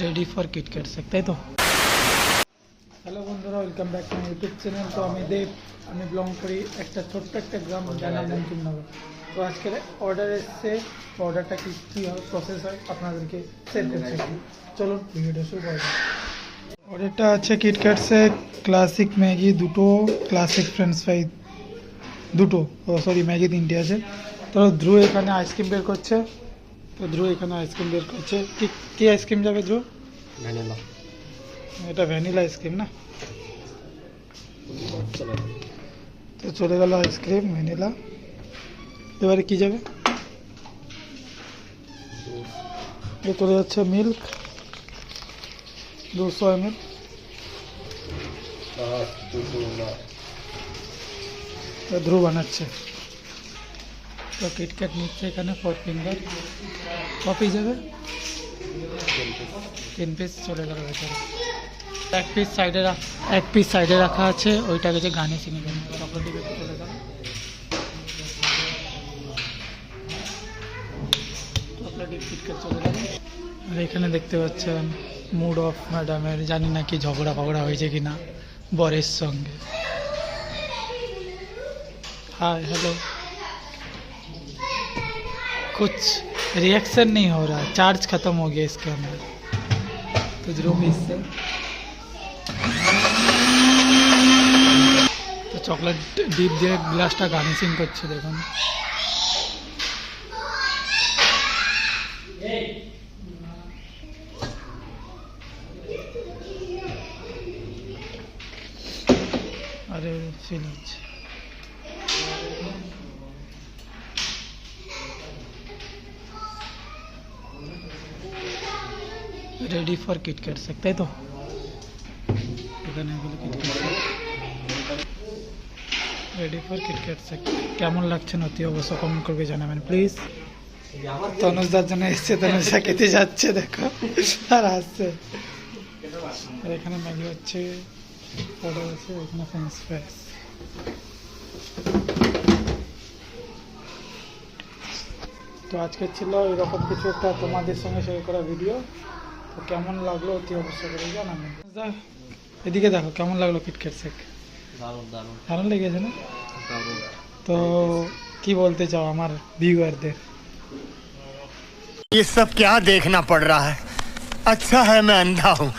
Ready for KitKat shake, তাই তো? Hello বন্ধুরা, welcome back to my YouTube channel. তো আমি দেব, আমি বিলং করি একটা ছোট্ট একটা গ্রাম, যার নাম বঙ্কিমনগর। তো আজকের অর্ডার এসছে, অর্ডারটা কী হয়, প্রসেস হয়, আপনাদেরকে শেয়ার করছি। চলুন ভিডিওটা শুরু করা যাক। অর্ডারটা আছে কিটক্যাট শেক, ক্লাসিক ম্যাগি দুটো, ক্লাসিক ফ্রেঞ্চ ফ্রাই দুটো, সরি ম্যাগি তিনটে আছে। তো ধ্রুব এখানে আইসক্রিম বের করছে, কি আইসক্রিম যাবে ধ্রুব? ভ্যানিলা। এটা ভ্যানিলা আইসক্রিম না? তো চলে গেল আইসক্রিম ভ্যানিলা। এবারে কি যাবে? চলে যাচ্ছে মিল্ক 200 ml। ধ্রুব বানাচ্ছে। তো কিটক্যাট নিচ্ছে এখানে 4 ফিঙ্গার। কপি যাবে 3 পিস, চলে গেল ভেতরে। এক পিস সাইডে রাখা আছে, ওইটাকে যে গার্নিশিংয়ের জন্য চকলেট চলে গেল। চকলেট কিটক্যাট চলে গেল। আর এখানে দেখতে পাচ্ছেন মুড অফ ম্যাডামের, জানি না কি ঝগড়া ফগড়া হয়েছে কিনা বরের সঙ্গে। हाय हेलो, कुछ रिएक्शन नहीं हो रहा, चार्ज खत्म हो गया इसके अंदर। तो ध्रुव इससे तो चॉकलेट ডিপ দিয়ে গ্লাসটা গার্নিশিং করছে, দেখুন। আরে ফিল হচ্ছে। রেডি ফর কিটক্যাট শেক, তাই তো? এখানে এগুলো KitKat shake, ready for KitKat shake. কেমন লাগছে অতি অবশ্য কমেন্ট করবে জানাবেন প্লিজ। তনুজদার জন্য এসছে, তনুজদা খেতে যাচ্ছে, দেখো আর আসছে। আর এখানে ম্যাগি হচ্ছে, অর্ডার আছে, এখানে ফ্রেঞ্চ ফ্রাইস। তো আজকে ছিল এরকম কিছু একটা তোমাদের সঙ্গে শেয়ার করা ভিডিও। তো কেমন লাগলো অতি অবশ্যই করে জানাবেন। এদিকে দেখো, কেমন লাগলো কিটক্যাট শেক? দারুণ লেগেছে না? তো কি বলতে চাও আমার ভিউয়ারদের? ये सब क्या देखना पड़ रहा है? अच्छा है मैं अंधा हूँ।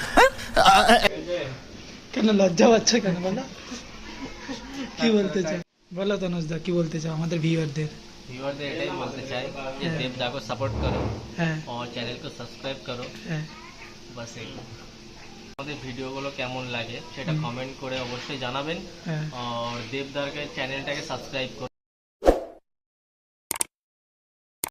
কেন লজ্জা পাচ্ছ কেন বলো? কি বলতে চাও বলো তনুজদা, কি বলতে চাও আমাদের ভিউয়ারদের? এটাই বলতে চাই যে দেবদাকে সাপোর্ট করো, হ্যাঁ और চ্যানেল को সাবস্ক্রাইব করো। হ্যাঁ, বাস এই। আমাদের ভিডিওগুলো কেমন লাগে সেটা কমেন্ট করে অবশ্যই জানাবেন, হ্যাঁ। আর দেবদাকে চ্যানেলটাকে সাবস্ক্রাইব করো।